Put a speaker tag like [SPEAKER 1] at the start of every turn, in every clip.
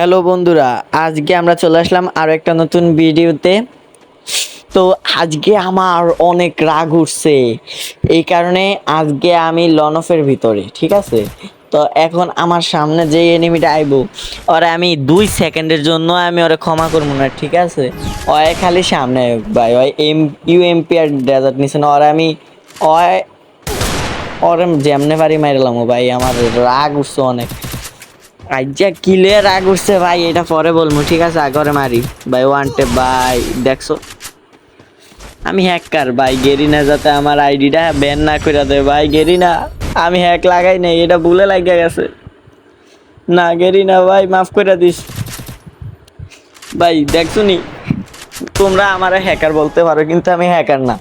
[SPEAKER 1] Hello বন্ধুরা, আজকে আমরা চলে আসলাম আরও একটা নতুন ভিডিওতে। তো আজকে আমার অনেক রাগ উঠছে, এই কারণে আজকে আমি লনফের ভিতরে, ঠিক আছে। তো এখন আমার সামনে যে এনিমিটা আইব, ওরে আমি 2 সেকেন্ডের জন্য আমি ওরে ক্ষমা করবো না, ঠিক আছে। ওই খালি সামনে ভাই, ওই ইউএমপি আর ডেজার্ট নিছে না, ওরে আমি ওই ওরে যেমনে পারি মাইরলাম ভাই। আমার রাগ উঠছে অনেক, আজ্জা কিলে রাগ উঠছে ভাই, এটা পরে বলবো, ঠিক আছে। আগরে মারি ভাই, ওয়ান টেপ ভাই। দেখছো আমি হ্যাকার ভাই, গেরিনা যাতে আমার আইডিটা ব্যান না করে দেয় ভাই। গেরিনা আমি হ্যাক লাগাই নাই, এটা ভুলে লাগিয়ে গেছে। না গেরিনা ভাই, মাফ করে দিস ভাই। দেখছো নি, তোমরা আমার হ্যাকার বলতে পারো, কিন্তু আমি হ্যাকার না।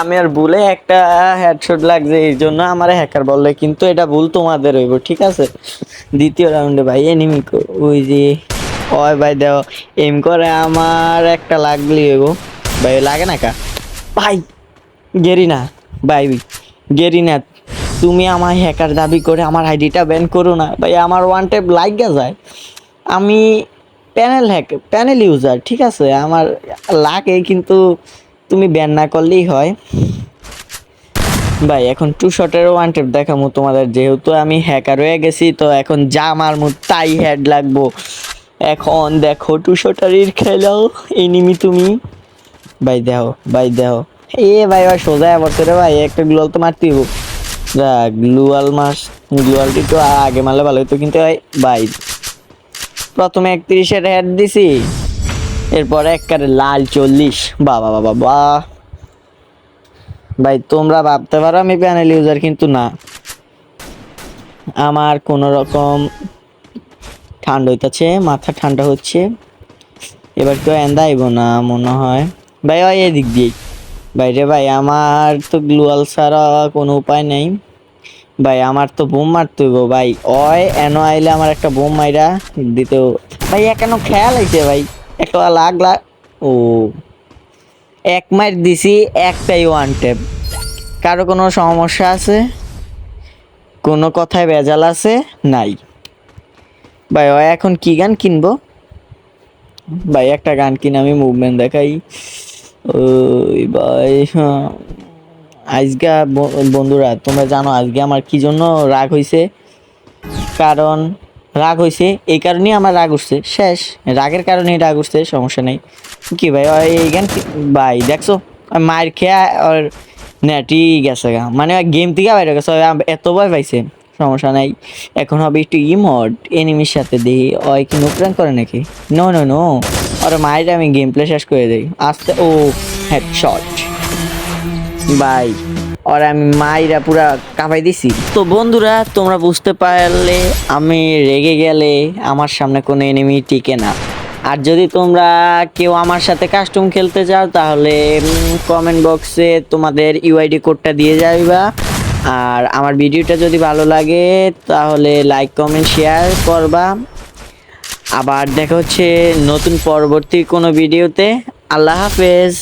[SPEAKER 1] আমি আর ভুলে একটা হেডশট লাগছে, এই জন্য আমার হ্যাকার বললে, কিন্তু এটা ভুল তোমাদের হইব, ঠিক আছে। দ্বিতীয় রাউন্ডে ভাই এনিমি ওই যে ওই ভাই দেও এম করে আমার একটা লাগলি হইব ভাই। লাগে না কা ভাই, গেরিনা ভাই, গেরিনা তুমি আমার হ্যাকার দাবি করে আমার আইডিটা ব্যান করো না ভাই। আমার ওয়ান টাইপ লাগা যায়, আমি প্যানেল ইউজার, ঠিক আছে। আমার লাগে, কিন্তু তুমি ব্যান না করলেই হয় ভাই। এখন টু শটের ওয়ান টেপ দেখামু তোমাদের, যেহেতু আমি হ্যাকার হয়ে গেছি, তো এখন যা মারমু তাই হেড লাগবো। এখন দেখো টু শটারির খেলাও এনিমি তুমি ভাই, দেও ভাই, দেও। এ ভাই ভাই সোজা পড়ছে রে ভাই, একটা গ্লোয়াল তো মারতেই হোক। যা গ্লুয়াল মাস, গ্লুয়ালটি তো আগে মারলে ভালো হতো, কিন্তু ভাই প্রথমে 31-এর হেড দিছি, এরপরে একবারে লাল 40। বাবা বাবা বা ভাই, তোমরা ভাবতে পারো আমি প্যানেল ইউজার, কিন্তু না। আমার কোনো রকম ঠান্ডা হইতেছে, মাথা ঠান্ডা হচ্ছে। এবার কেউ এন্দা আইব না মনে হয় ভাই। ওই এদিক দিয়েই ভাই রে ভাই, আমার তো গ্লুয়াল ছাড়া কোনো উপায় নেই ভাই। আমার তো বোম মারতে হইব ভাই। ওই এনো আইলে আমার একটা বোম মাইরা দিতেও ভাই। কেন খেয়াল আইছে ভাই, একটা লাগ ও এক মাইর দিছি, একটাই ওয়ান টেপ। কারো কোনো সমস্যা আছে? কোনো কথায় ভেজাল আছে? নাই ভাই। ও এখন কি গান কিনবো ভাই? একটা গান কিনে আমি মুভমেন্ট দেখাই। ওই ভাই, হ্যাঁ। আজকে বন্ধুরা তোমরা জানো আজকে আমার কি জন্য রাগ হইছে? কারণ রাগ হইছে এই কারণেই আমার রাগ উঠছে, শেষ। রাগের কারণেই রাগ উঠছে, সমস্যা নেই। কি ভাই এই গান ভাই দেখছো, মায়ের খেয়া আর নেটি গেছে গা, মানে গেম থেকে বাইরে গেছে, এত ভয় পাইছে। সমস্যা নাই, এখন হবে একটু ইমোট এনিমির সাথে দিই। ওই কি নুকরান করে নাকি? নো নো নো, আর মায়ের আমি গেম প্লে শেষ করে দিই আস্তে। ও হেডশট ভাই, আর আমি মাইরা পুরা কাঁপাই দিছি। তো বন্ধুরা তোমরা বুঝতে পারলে, আমি রেগে গেলে আমার সামনে কোনো এনিমি টিকে না। আর যদি তোমরা কেউ আমার সাথে কাস্টম খেলতে চাও, তাহলে কমেন্ট বক্সে তোমাদের ইউআইডি কোডটা দিয়ে যাইবা। আর আমার ভিডিওটা যদি ভালো লাগে, তাহলে লাইক কমেন্ট শেয়ার করবা। আবার দেখা হচ্ছে নতুন পরবর্তী কোনো ভিডিওতে। আল্লাহ হাফেজ।